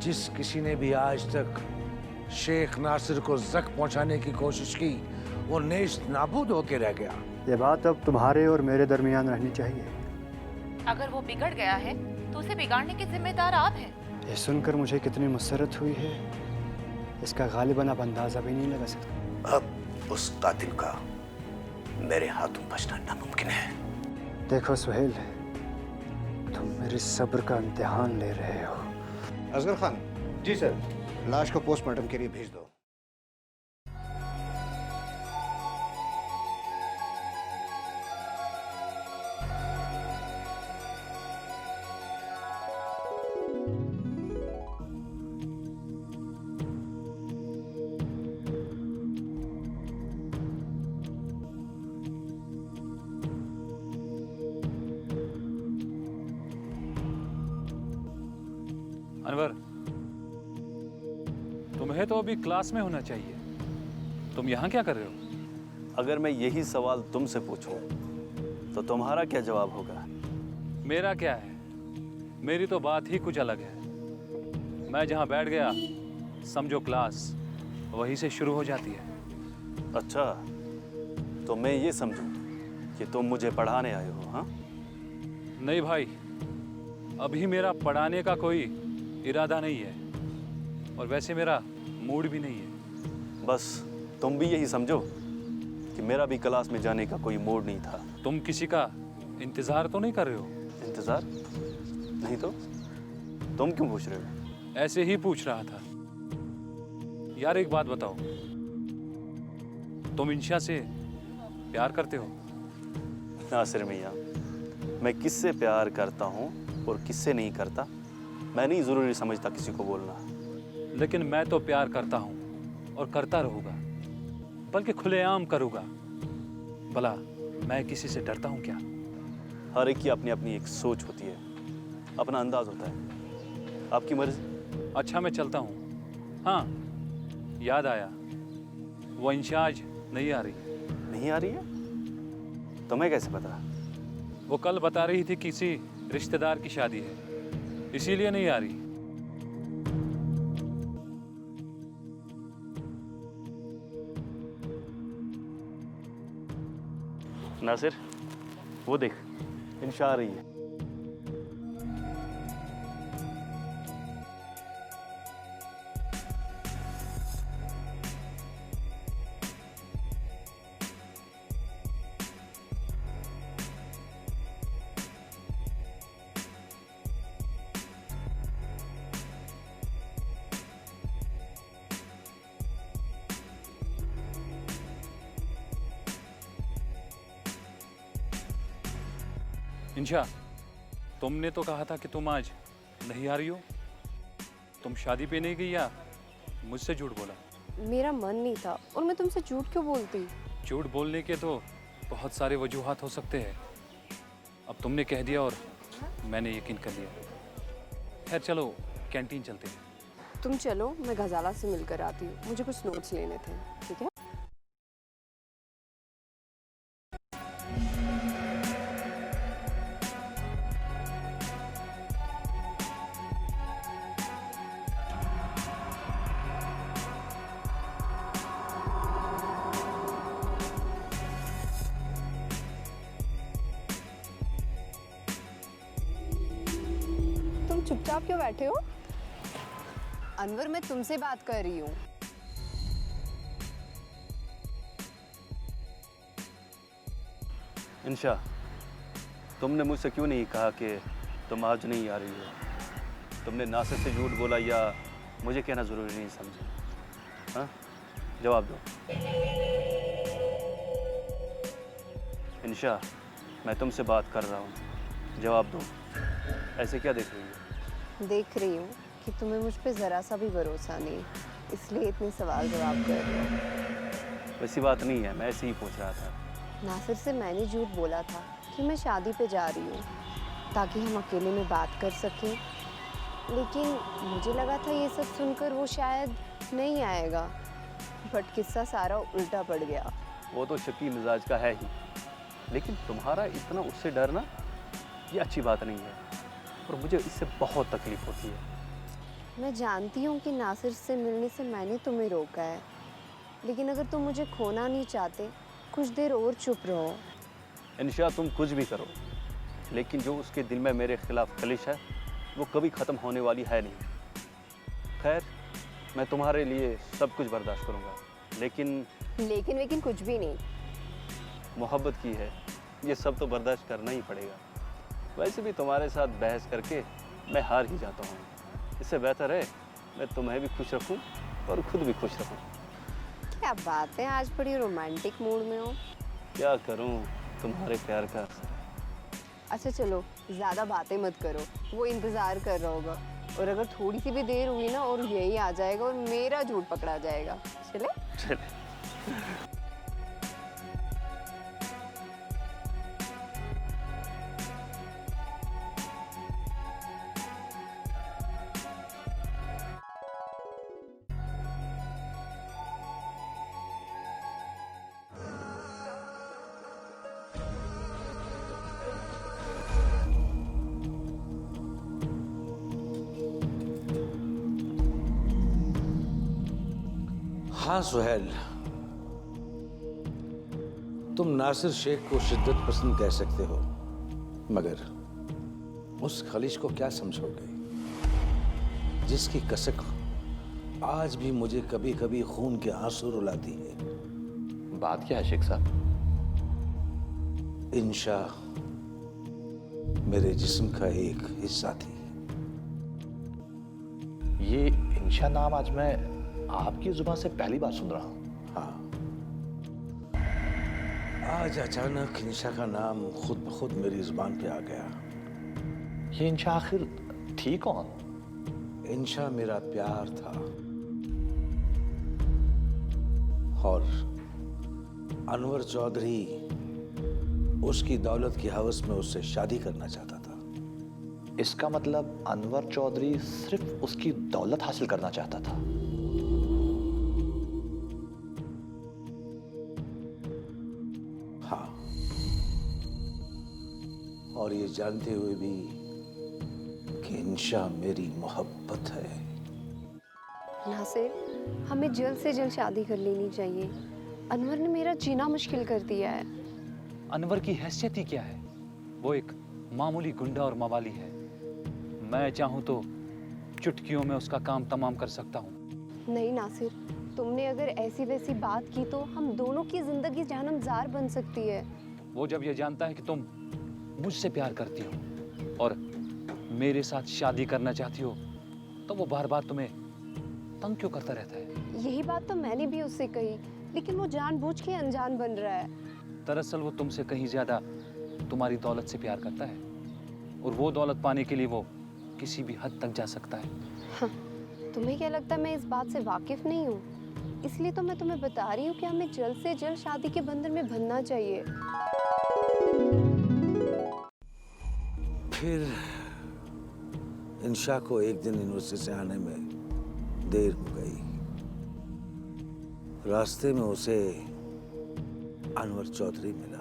जिस किसी ने भी आज तक शेख नासिर को जख्म पहुंचाने की कोशिश की वो नेस्त नाबूद होके रह गया। ये बात अब तुम्हारे और मेरे दरमियान रहनी चाहिए। अगर वो बिगड़ गया है तो उसे बिगाड़ने के जिम्मेदार आप हैं। ये सुनकर मुझे कितनी मुसरत हुई है, इसका गालिबन आप अंदाजा भी नहीं लगा सकते। अब उस कातिल का मेरे हाथों बचना नामुमकिन है। देखो सुहेल, तुम मेरे सब्र का इम्तिहान ले रहे हो। असगर खान। जी सर। लाश को पोस्टमार्टम के लिए भेज दो। अनवर, तुम्हें तो अभी क्लास में होना चाहिए, तुम यहाँ क्या कर रहे हो? अगर मैं यही सवाल तुमसे पूछूं तो तुम्हारा क्या जवाब होगा? मेरा क्या है, मेरी तो बात ही कुछ अलग है। मैं जहाँ बैठ गया समझो क्लास वहीं से शुरू हो जाती है। अच्छा, तो मैं ये समझूं कि तुम मुझे पढ़ाने आए हो? हाँ नहीं भाई, अभी मेरा पढ़ाने का कोई इरादा नहीं है और वैसे मेरा मूड भी नहीं है। बस तुम भी यही समझो कि मेरा भी क्लास में जाने का कोई मूड नहीं था। तुम किसी का इंतज़ार तो नहीं कर रहे हो? इंतज़ार नहीं तो तुम क्यों पूछ रहे हो? ऐसे ही पूछ रहा था। यार एक बात बताओ, तुम इंशा से प्यार करते हो? नासिर मियाँ, मैं किससे प्यार करता हूँ और किससे नहीं करता मैं नहीं ज़रूरी समझता किसी को बोलना। लेकिन मैं तो प्यार करता हूँ और करता रहूँगा, बल्कि खुलेआम करूँगा। भला मैं किसी से डरता हूँ क्या? हर एक की अपनी अपनी एक सोच होती है, अपना अंदाज होता है। आपकी मर्जी। अच्छा मैं चलता हूँ। हाँ याद आया, वो इंशा आज नहीं आ रही। नहीं आ रही है? तुम्हें कैसे पता? वो कल बता रही थी किसी रिश्तेदार की शादी है, इसीलिए नहीं आ रही। नासिर, वो देख, इंशा आ रही है। इंशा, तुमने तो कहा था कि तुम आज नहीं आ रही हो। तुम शादी पे नहीं गई या मुझसे झूठ बोला? मेरा मन नहीं था और मैं तुमसे झूठ क्यों बोलती? झूठ बोलने के तो बहुत सारे वजूहात हो सकते हैं। अब तुमने कह दिया और मैंने यकीन कर लिया। खैर चलो कैंटीन चलते हैं। तुम चलो, मैं गजाला से मिलकर आती हूँ, मुझे कुछ नोट्स लेने थे। ठीक है? चुपचाप क्यों बैठे हो? अनवर, मैं तुमसे बात कर रही हूँ। इंशा, तुमने मुझसे क्यों नहीं कहा कि तुम आज नहीं आ रही हो? तुमने नासिर से झूठ बोला या मुझे कहना ज़रूरी नहीं समझा? हाँ, जवाब दो। इंशा, मैं तुमसे बात कर रहा हूँ, जवाब दो। ऐसे क्या देख रही हो? देख रही हूँ कि तुम्हें मुझ पे ज़रा सा भी भरोसा नहीं, इसलिए इतने सवाल जवाब कर रहे हो। वैसी बात नहीं है, मैं ऐसे ही पूछ रहा था। नासिर से मैंने झूठ बोला था कि मैं शादी पे जा रही हूँ ताकि हम अकेले में बात कर सकें, लेकिन मुझे लगा था ये सब सुनकर वो शायद नहीं आएगा, बट किस्सा सारा उल्टा पड़ गया। वो तो शकी मिजाज का है ही, लेकिन तुम्हारा इतना उससे डरना ये अच्छी बात नहीं है और मुझे इससे बहुत तकलीफ होती है। मैं जानती हूँ कि नासिर से मिलने से मैंने तुम्हें रोका है, लेकिन अगर तुम मुझे खोना नहीं चाहते, कुछ देर और चुप रहो। इंशा तुम कुछ भी करो, लेकिन जो उसके दिल में मेरे खिलाफ खलिश है वो कभी ख़त्म होने वाली है नहीं। खैर, मैं तुम्हारे लिए सब कुछ बर्दाश्त करूँगा, लेकिन कुछ भी नहीं। मोहब्बत की है, ये सब तो बर्दाश्त करना ही पड़ेगा। वैसे भी तुम्हारे साथ बहस करके मैं हार ही जाता हूँ। इससे बेहतर है मैं तुम्हें भी खुश रखूँ और खुद भी खुश रहूँ। क्या बात है, आज बड़ी रोमांटिक मूड में हो। क्या करूँ, तुम्हारे प्यार का असर। अच्छा चलो, ज़्यादा बातें मत करो, वो इंतज़ार कर रहा होगा, और अगर थोड़ी सी भी देर हुई ना और यही आ जाएगा और मेरा झूठ पकड़ा जाएगा। चले? चले। हाँ सुहेल, तुम नासिर शेख को शिद्दत पसंद कह सकते हो, मगर उस खलिश को क्या समझोगे जिसकी कसक आज भी मुझे कभी कभी खून के आंसू रुलाती है। बात क्या है शेख साहब? इंशा मेरे जिस्म का एक हिस्सा थी। ये इंशा नाम आज मैं आपकी जुबान से पहली बार सुन रहा हूँ। हाँ, आज अचानक इंशा का नाम खुद ब खुद मेरी जुबान पे आ गया। ये इंशा आखिर थी कौन? इंशा मेरा प्यार था और अनवर चौधरी उसकी दौलत की हवस में उससे शादी करना चाहता था। इसका मतलब अनवर चौधरी सिर्फ उसकी दौलत हासिल करना चाहता था। हाँ, और ये जानते हुए भी कि इंशा मेरी मोहब्बत है। नासिर, हमें जल्द से जल्द शादी कर लेनी चाहिए। अनवर ने मेरा जीना मुश्किल कर दिया है। अनवर की हैसियत ही क्या है? वो एक मामूली गुंडा और मवाली है। मैं चाहूँ तो चुटकियों में उसका काम तमाम कर सकता हूँ। नहीं नासिर, तुमने अगर ऐसी वैसी बात की तो हम दोनों की जिंदगी जानमजार बन सकती है। वो जब ये जानता है कि तुम मुझसे प्यार करती हो और मेरे साथ शादी करना चाहती हो, तो वो बार बार तुम्हें तंग क्यों करता रहता है? यही बात तो मैंने भी उससे कही, लेकिन वो जानबूझ के अनजान बन रहा है। दरअसल वो तुमसे कहीं ज्यादा तुम्हारी दौलत से प्यार करता है, और वो दौलत पाने के लिए वो किसी भी हद तक जा सकता है। हाँ, तुम्हें क्या लगता है मैं इस बात से वाकिफ नहीं हूँ? इसलिए तो मैं तुम्हें बता रही हूँ कि हमें जल्द से जल्द शादी के बंधन में बंधना चाहिए। फिर इंशा को एक दिन यूनिवर्सिटी से आने में देर हो गई। रास्ते में उसे अनवर चौधरी मिला।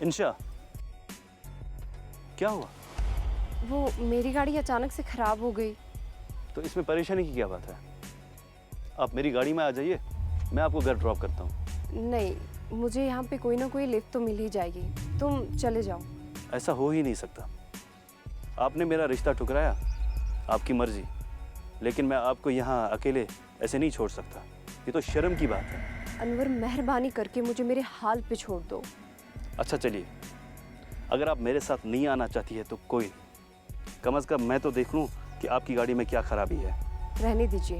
इंशा, क्या हुआ? वो मेरी गाड़ी अचानक से खराब हो गई। तो इसमें परेशानी की क्या बात है? आप मेरी गाड़ी में आ जाइए, मैं आपको घर ड्रॉप करता हूँ। नहीं, मुझे यहाँ पे कोई ना कोई लिफ्ट तो मिल ही जाएगी, तुम चले जाओ। ऐसा हो ही नहीं सकता। आपने मेरा रिश्ता ठुकराया, आपकी मर्जी, लेकिन मैं आपको यहाँ अकेले ऐसे नहीं छोड़ सकता। ये तो शर्म की बात है। अनवर, मेहरबानी करके मुझे मेरे हाल पे छोड़ दो। अच्छा चलिए, अगर आप मेरे साथ नहीं आना चाहती है तो कोई नहीं, कम से कम मैं तो देख लूँ कि आपकी गाड़ी में क्या खराबी है। रहने दीजिए।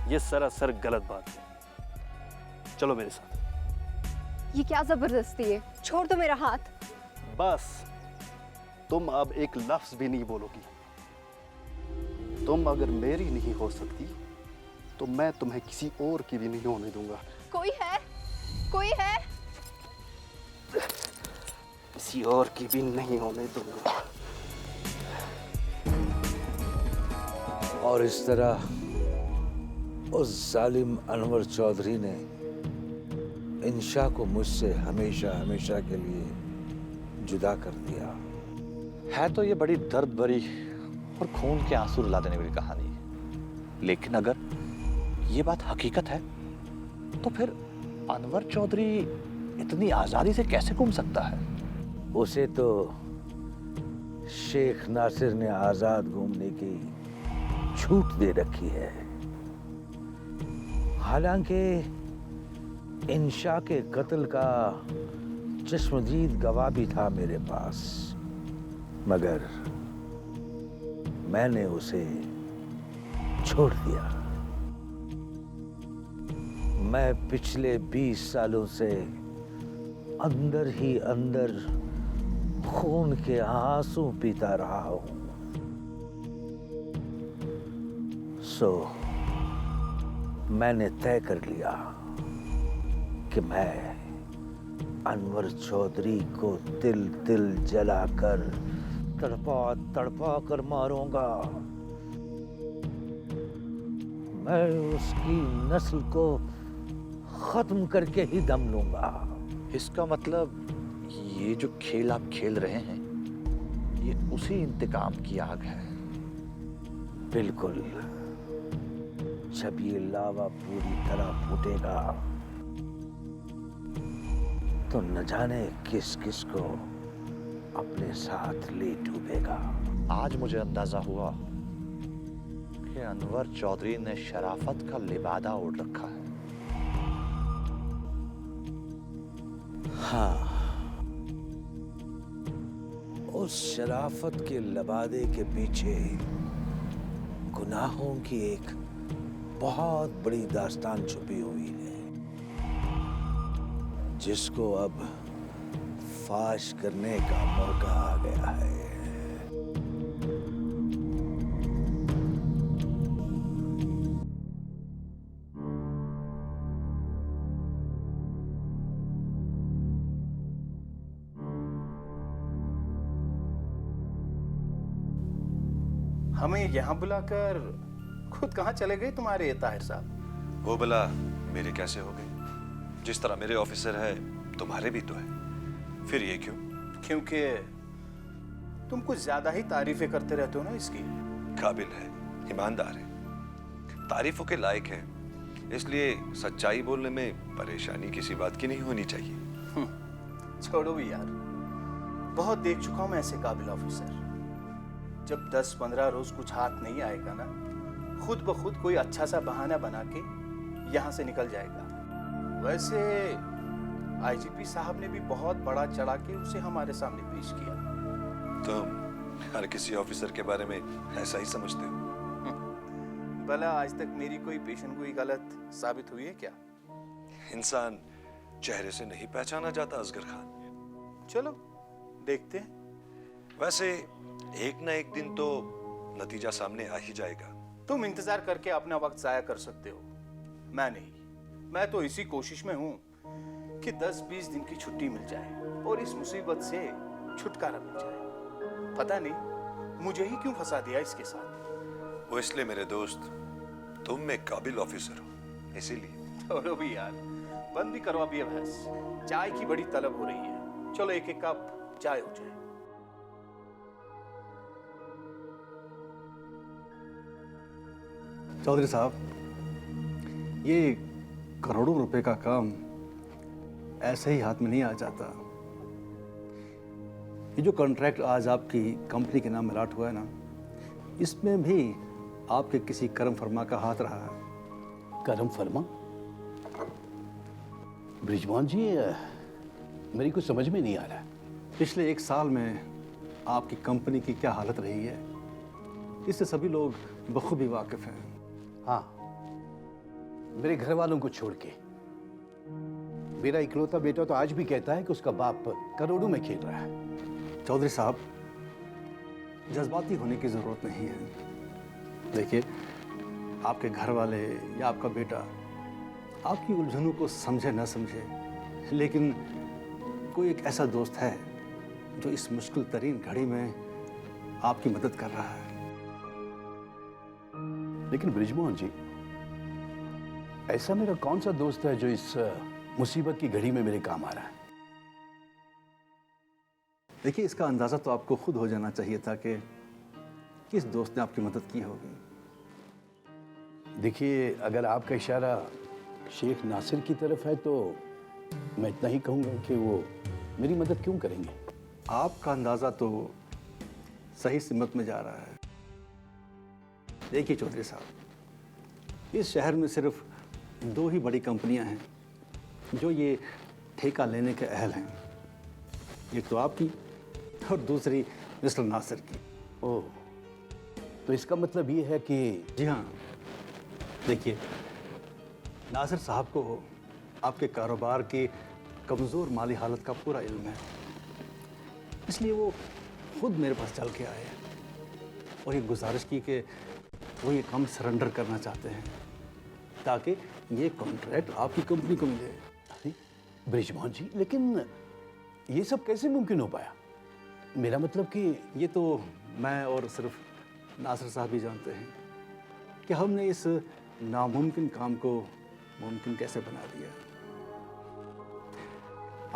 ये सरासर गलत बात है। चलो मेरे साथ। ये क्या जबरदस्ती है? छोड़ दो मेरा हाथ। बस, तुम अब एक लफ्ज भी नहीं बोलोगी। तुम अगर मेरी नहीं हो सकती तो मैं तुम्हें किसी और की भी नहीं होने दूंगा। कोई है? कोई है? किसी और की भी नहीं होने दूंगा। और इस तरह उस जालिम अनवर चौधरी ने इंशा को मुझसे हमेशा हमेशा के लिए जुदा कर दिया। है तो ये बड़ी दर्द भरी और खून के आंसू रुला देने वाली कहानी है, लेकिन अगर ये बात हकीकत है तो फिर अनवर चौधरी इतनी आजादी से कैसे घूम सकता है? उसे तो शेख नासिर ने आजाद घूमने की छूट दे रखी है। हालांकि इंशा के कत्ल का चश्मदीद गवाह भी था मेरे पास, मगर मैंने उसे छोड़ दिया। मैं पिछले 20 सालों से अंदर ही अंदर खून के आंसू पीता रहा हूं। सो मैंने तय कर लिया कि मैं अनवर चौधरी को तिल तिल जलाकर तड़पा तड़पा कर मारूंगा। मैं उसकी नस्ल को खत्म करके ही दम लूंगा। इसका मतलब ये जो खेल आप खेल रहे हैं ये उसी इंतकाम की आग है। बिल्कुल। जब ये लावा पूरी तरह फूटेगा तो न जाने किस किस को अपने साथ ले डूबेगा। आज मुझे अंदाजा हुआ कि अनवर चौधरी ने शराफत का लिबादा ओढ़ रखा है। हाँ, उस शराफत के लबादे के पीछे गुनाहों की एक बहुत बड़ी दास्तान छुपी हुई है, जिसको अब फाश करने का मौका आ गया है। हमें यहाँ बुलाकर खुद कहाँ चले गए तुम्हारे ये ताहिर साहब? वो भला मेरे कैसे हो गए? जिस तरह मेरे ऑफिसर है तुम्हारे भी तो है। फिर ये क्यों? क्योंकि तुम कुछ ज्यादा ही तारीफें करते रहते हो ना इसकी। काबिल है, ईमानदार है, तारीफों के लायक है, इसलिए सच्चाई बोलने में परेशानी किसी बात की नहीं होनी चाहिए। छोड़ो भी यार, बहुत देख चुका हूं मैं ऐसे काबिल ऑफिसर। जब 10-15 रोज कुछ हाथ नहीं आएगा ना, खुद ब खुद कोई अच्छा सा बहाना बना के यहां से निकल जाएगा। वैसे आईजीपी साहब ने भी बहुत बड़ा चढ़ा के उसे हमारे सामने पेश किया। तुम हर किसी ऑफिसर के बारे में ऐसा ही समझते हो? भला आज तक मेरी कोई पेशेंगोई गलत साबित हुई है क्या? इंसान चेहरे से नहीं पहचाना जाता असगर खान। चलो देखते हैं। वैसे एक ना एक दिन तो नतीजा सामने आ ही जाएगा। तुम इंतजार करके अपना वक्त जाया कर सकते हो, मैं नहीं। मैं तो इसी कोशिश में हूं कि 10-20 दिन की छुट्टी मिल जाए और इस मुसीबत से छुटकारा मिल जाए। पता नहीं मुझे ही क्यों फंसा दिया इसके साथ। वो इसलिए मेरे दोस्त, तुम एक काबिल ऑफिसर हो, इसीलिए। छोड़ो भी यार, बंद भी करो अब ये बहस। चाय की बड़ी तलब हो रही है, चलो एक एक कप चाय हो जाए। चौधरी साहब, ये करोड़ों रुपए का काम ऐसे ही हाथ में नहीं आ जाता। ये जो कॉन्ट्रैक्ट आज आपकी कंपनी के नाम में अलॉट हुआ है ना, इसमें भी आपके किसी करम फरमा का हाथ रहा है। करम फरमा? ब्रिजमान जी, मेरी कुछ समझ में नहीं आ रहा। पिछले 1 साल में आपकी कंपनी की क्या हालत रही है, इससे सभी लोग बखूबी वाकिफ हैं। हाँ, मेरे घर वालों को छोड़ के मेरा इकलौता बेटा तो आज भी कहता है कि उसका बाप करोड़ों में खेल रहा है। चौधरी साहब, जज्बाती होने की जरूरत नहीं है। देखिए, आपके घर वाले या आपका बेटा आपकी उलझनों को समझे ना समझे, लेकिन कोई एक ऐसा दोस्त है जो इस मुश्किल तरीन घड़ी में आपकी मदद कर रहा है। लेकिन ब्रिजमोहन जी, ऐसा मेरा कौन सा दोस्त है जो इस मुसीबत की घड़ी में मेरे काम आ रहा है? देखिए, इसका अंदाज़ा तो आपको खुद हो जाना चाहिए था कि किस दोस्त ने आपकी मदद की होगी। देखिए, अगर आपका इशारा शेख नासिर की तरफ है तो मैं इतना ही कहूँगा कि वो मेरी मदद क्यों करेंगे। आपका अंदाज़ा तो सही सिमत में जा रहा है। देखिए चौधरी साहब, इस शहर में सिर्फ 2 ही बड़ी कंपनियां हैं जो ये ठेका लेने के अहल हैं। एक तो आपकी और दूसरी मिस्टर नासिर की। ओह, तो इसका मतलब ये है कि... जी हाँ, देखिए, नासिर साहब को आपके कारोबार की कमज़ोर माली हालत का पूरा इल्म है, इसलिए वो खुद मेरे पास चल के आए और ये गुजारिश की कि वो ये काम सरेंडर करना चाहते हैं ताकि ये कॉन्ट्रैक्ट आपकी कंपनी को मिले। अरे ब्रिजमोहन जी, लेकिन ये सब कैसे मुमकिन हो पाया? मेरा मतलब कि... ये तो मैं और सिर्फ नासिर साहब ही जानते हैं कि हमने इस नामुमकिन काम को मुमकिन कैसे बना दिया।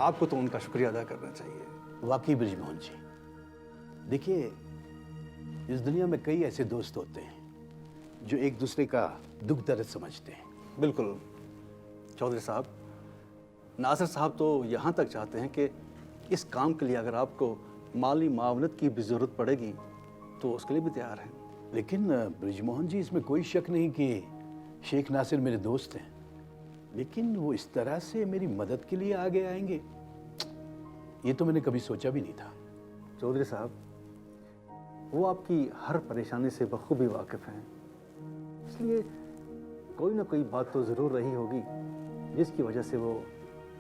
आपको तो उनका शुक्रिया अदा करना चाहिए। वाकई ब्रिजमोहन जी, देखिए, इस दुनिया में कई ऐसे दोस्त होते हैं जो एक दूसरे का दुख दर्द समझते हैं। बिल्कुल चौधरी साहब, नासिर साहब तो यहाँ तक चाहते हैं कि इस काम के लिए अगर आपको माली मावनत की भी ज़रूरत पड़ेगी तो उसके लिए भी तैयार हैं। लेकिन ब्रिजमोहन जी, इसमें कोई शक नहीं कि शेख नासिर मेरे दोस्त हैं, लेकिन वो इस तरह से मेरी मदद के लिए आगे आएंगे, ये तो मैंने कभी सोचा भी नहीं था। चौधरी साहब, वो आपकी हर परेशानी से बखूबी वाकिफ़ हैं, इसलिए कोई ना कोई बात तो ज़रूर रही होगी जिसकी वजह से वो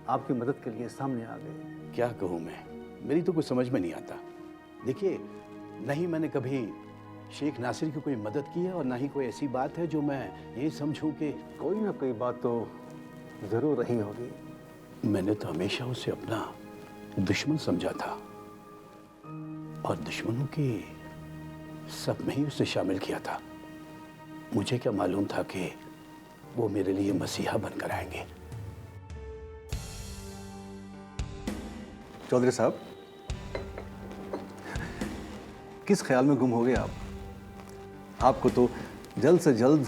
आपकी मदद के लिए सामने आ गए। क्या कहूँ मैं, मेरी तो कुछ समझ में नहीं आता। देखिए, नहीं मैंने कभी शेख नासिर की कोई मदद की है और ना ही कोई ऐसी बात है जो मैं ये समझूं कि... कोई ना कोई बात तो ज़रूर रही होगी। मैंने तो हमेशा उसे अपना दुश्मन समझा था और दुश्मनों के सब में ही उसे शामिल किया था। मुझे क्या मालूम था कि वो मेरे लिए मसीहा बनकर आएंगे। चौधरी साहब, किस ख्याल में गुम हो गए आप? आपको तो जल्द से जल्द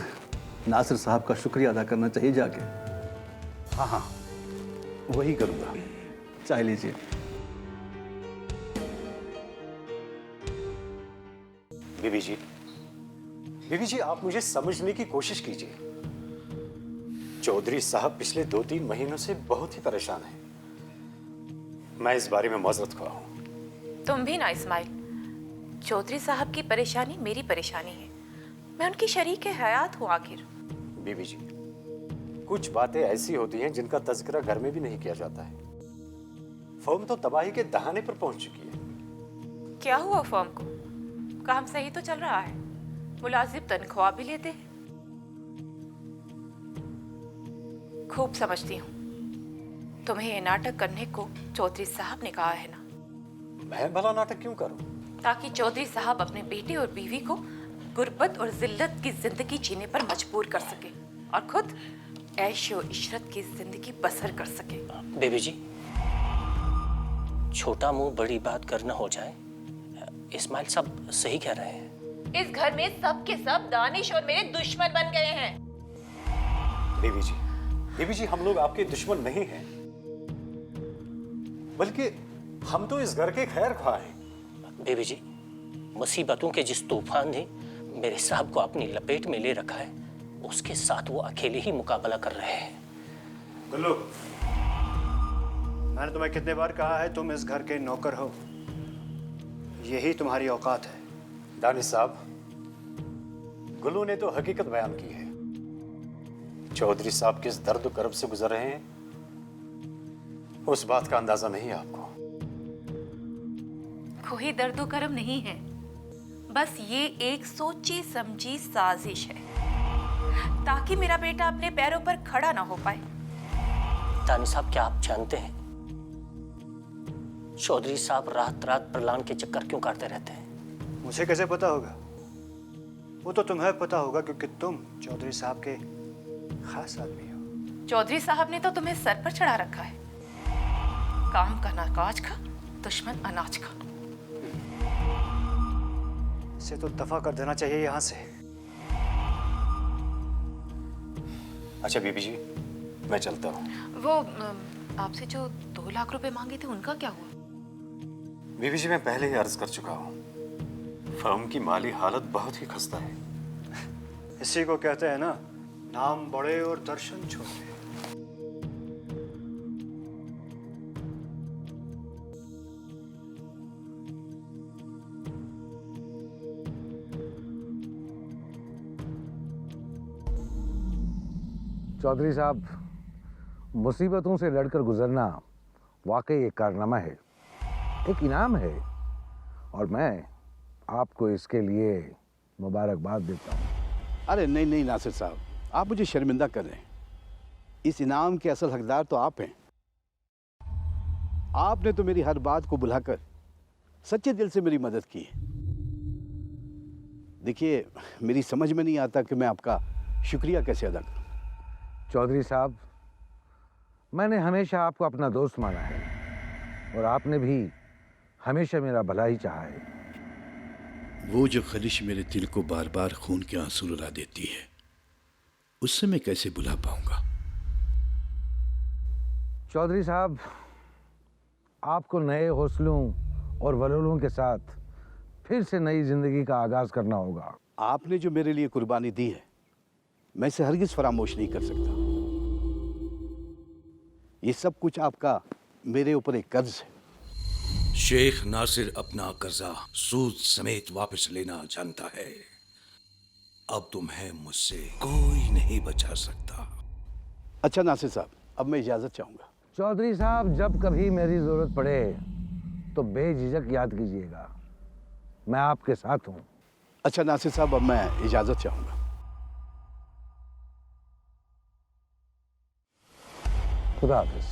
नासिर साहब का शुक्रिया अदा करना चाहिए जाके। हाँ हाँ, वही करूँगा। चाय लीजिए। बीबी जी, आप मुझे समझने की कोशिश कीजिए। चौधरी साहब पिछले 2-3 महीनों से बहुत ही परेशान हैं। मैं इस बारे में माजरत खा हूं। तुम भी ना इस्माइल, चौधरी साहब की परेशानी मेरी परेशानी है। मैं उनकी शरीक हयात हूँ आखिर। बीबी जी, कुछ बातें ऐसी होती हैं जिनका तज़किरा घर में भी नहीं किया जाता है। फर्म तो तबाही के दहाने पर पहुंच चुकी है। क्या हुआ फर्म को? काम सही तो चल रहा है, मुलाजिम तनख्वाह भी लेते हैं। खूब समझती हूँ, तुम्हें ये नाटक करने को चौधरी साहब ने कहा है ना। मैं भला नाटक क्यों करूं? ताकि चौधरी साहब अपने बेटे और बीवी को गुर्बत और जिल्लत की जिंदगी जीने पर मजबूर कर सके और खुद ऐश और इशरत की जिंदगी बसर कर सके। बेबी जी, छोटा मुंह बड़ी बात करना हो जाए। इस्माइल साहब सही कह रहे हैं। इस घर में सब के सब दानिश और मेरे दुश्मन बन गए हैं। बीबी जी, हम लोग आपके दुश्मन नहीं हैं, बल्कि हम तो इस घर के खैर ख्वाह हैं। बेबी जी, मुसीबतों के जिस तूफान ने मेरे साहब को अपनी लपेट में ले रखा है, उसके साथ वो अकेले ही मुकाबला कर रहे हैं। गुल्लू, मैंने तुम्हें कितने बार कहा है तुम इस घर के नौकर हो, यही तुम्हारी औकात है। दानिश साहब, गुल्लू ने तो हकीकत बयान की है। चौधरी साहब किस दर्द कर्ब से गुजर रहे हैं, उस बात का अंदाजा नहीं है आपको। कोई दर्दो करम नहीं है, बस ये एक सोची समझी साजिश है ताकि मेरा बेटा अपने पैरों पर खड़ा ना हो पाए। दानिश साहब, क्या आप जानते हैं चौधरी साहब रात रात प्रलान के चक्कर क्यों काटते रहते हैं? मुझे कैसे पता होगा? वो तो तुम्हें पता होगा क्योंकि तुम चौधरी साहब के खास आदमी हो। चौधरी साहब ने तो तुम्हें सर पर चढ़ा रखा है। काम का ना काज का, दुश्मन अनाज का। इसे तो दफा कर देना चाहिए यहाँ से। अच्छा बीबी जी, मैं चलता हूँ। वो आपसे जो 2 लाख रुपए मांगे थे उनका क्या हुआ? बीबी जी, मैं पहले ही अर्ज कर चुका हूँ, फर्म की माली हालत बहुत ही खस्ता है। इसी को कहते हैं ना, नाम बड़े और दर्शन छोटे। चौधरी साहब, मुसीबतों से लड़कर गुजरना वाकई एक कारनामा है, एक इनाम है, और मैं आपको इसके लिए मुबारकबाद देता हूँ। अरे नहीं नहीं नासिर साहब, आप मुझे शर्मिंदा कर रहे हैं। इस इनाम के असल हकदार तो आप हैं। आपने तो मेरी हर बात को बुलाकर सच्चे दिल से मेरी मदद की है। देखिए, मेरी समझ में नहीं आता कि मैं आपका शुक्रिया कैसे अदा करूं। चौधरी साहब, मैंने हमेशा आपको अपना दोस्त माना है, और आपने भी हमेशा मेरा भला ही चाहा है। वो जो खलिश मेरे दिल को बार बार खून के आंसू रुला देती है, उससे मैं कैसे भुला पाऊंगा। चौधरी साहब, आपको नए हौसलों और वलोलों के साथ फिर से नई जिंदगी का आगाज करना होगा। आपने जो मेरे लिए कुर्बानी दी है, मैं इसे हरगिज फरामोश नहीं कर सकता। ये सब कुछ आपका मेरे ऊपर एक कर्ज है। शेख नासिर अपना कर्जा सूद समेत वापस लेना जानता है। अब तुम्हें मुझसे कोई नहीं बचा सकता। अच्छा नासिर साहब, अब मैं इजाजत चाहूंगा। चौधरी साहब, जब कभी मेरी जरूरत पड़े तो बेझिझक याद कीजिएगा, मैं आपके साथ हूं। अच्छा नासिर साहब, अब मैं इजाजत चाहूंगा। खुदा हाफिज।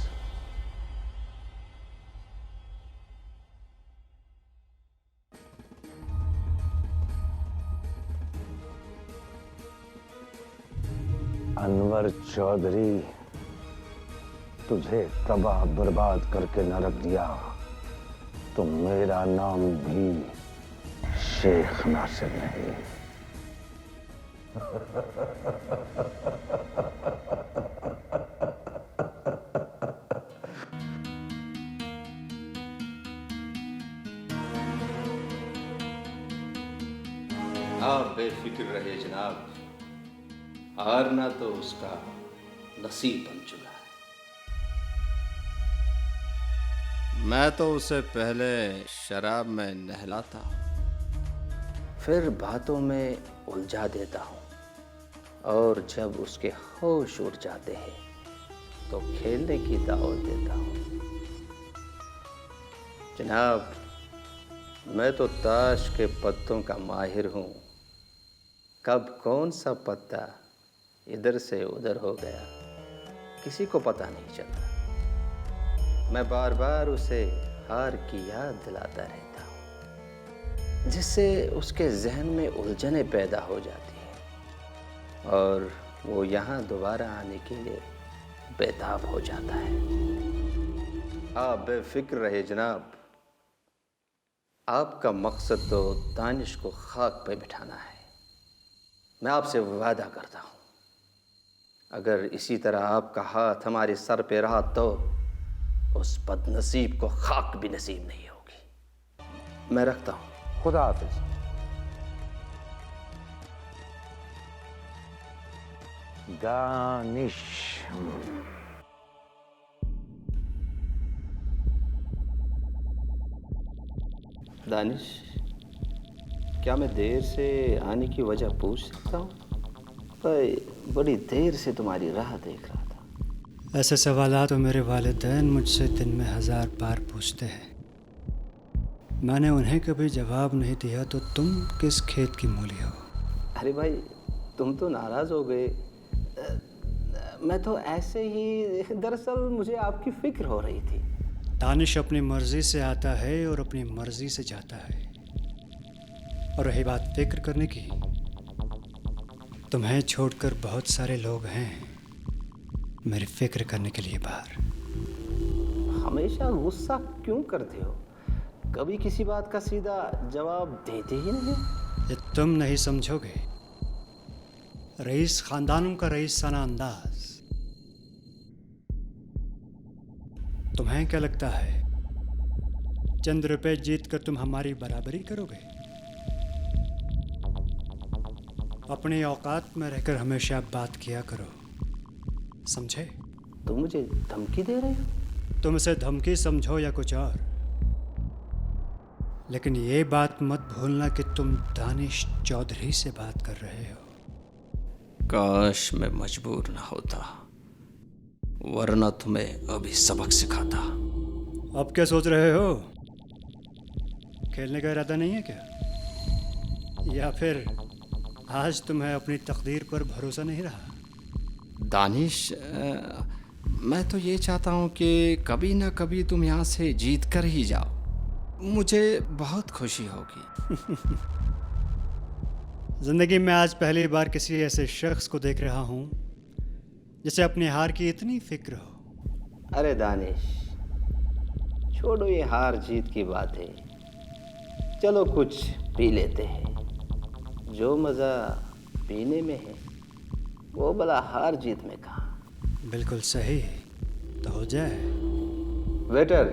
अनवर चौधरी, तुझे तबाह बर्बाद करके न रख दिया तो मेरा नाम भी शेख नासिर नहीं। आप बेफिक्र रहे जनाब, हारना तो उसका नसीब बन चुका है। मैं तो उसे पहले शराब में नहलाता हूँ, फिर बातों में उलझा देता हूँ, और जब उसके होश उड़ जाते हैं तो खेलने की दावत देता हूँ। जनाब, मैं तो ताश के पत्तों का माहिर हूँ। कब कौन सा पत्ता इधर से उधर हो गया, किसी को पता नहीं चलता। मैं बार बार उसे हार की याद दिलाता रहता हूँ, जिससे उसके जहन में उलझनें पैदा हो जाती हैं और वो यहाँ दोबारा आने के लिए बेताब हो जाता है। आप बेफिक्र रहे जनाब, आपका मकसद तो दानिश को खाक पे बिठाना है। मैं आपसे वादा करता हूँ, अगर इसी तरह आपका हाथ हमारे सर पे रहा तो उस बदनसीब को खाक भी नसीब नहीं होगी। मैं रखता हूँ। खुदा हाफिज। दानिश। दानिश, क्या मैं देर से आने की वजह पूछ सकता हूँ? भाई, बड़ी देर से तुम्हारी राह देख रहा था। ऐसे सवालात तो मेरे वालिदैन मुझसे दिन में 1000 बार पूछते हैं। मैंने उन्हें कभी जवाब नहीं दिया तो तुम किस खेत की मूली हो? अरे भाई, तुम तो नाराज़ हो गए। मैं तो ऐसे ही, दरअसल मुझे आपकी फिक्र हो रही थी। दानिश अपनी मर्जी से आता है और अपनी मर्जी से जाता है। और रही बात फिक्र करने की, तुम्हें छोड़कर बहुत सारे लोग हैं मेरी फिक्र करने के लिए बाहर। हमेशा गुस्सा क्यों करते हो? कभी किसी बात का सीधा जवाब देते ही नहीं। ये तुम नहीं समझोगे। रईस खानदानों का रईसाना अंदाज। तुम्हें क्या लगता है चंद रुपए जीत कर तुम हमारी बराबरी करोगे? अपनी औकात में रहकर हमेशा बात किया करो, समझे? तुम मुझे धमकी दे रहे हो? तुम इसे धमकी समझो या कुछ और, लेकिन ये बात मत भूलना कि तुम दानिश चौधरी से बात कर रहे हो। काश मैं मजबूर ना होता, वरना तुम्हें अभी सबक सिखाता। अब क्या सोच रहे हो? खेलने का इरादा नहीं है क्या? या फिर आज तुम्हें अपनी तकदीर पर भरोसा नहीं रहा? दानिश, मैं तो ये चाहता हूँ कि कभी ना कभी तुम यहाँ से जीत कर ही जाओ, मुझे बहुत खुशी होगी। जिंदगी में आज पहली बार किसी ऐसे शख्स को देख रहा हूँ जिसे अपनी हार की इतनी फिक्र हो। अरे दानिश, छोड़ो ये हार जीत की बातें, चलो कुछ पी लेते हैं। जो मज़ा पीने में है वो भला हार जीत में कहाँ। बिल्कुल सही, तो हो जाए। वेटर,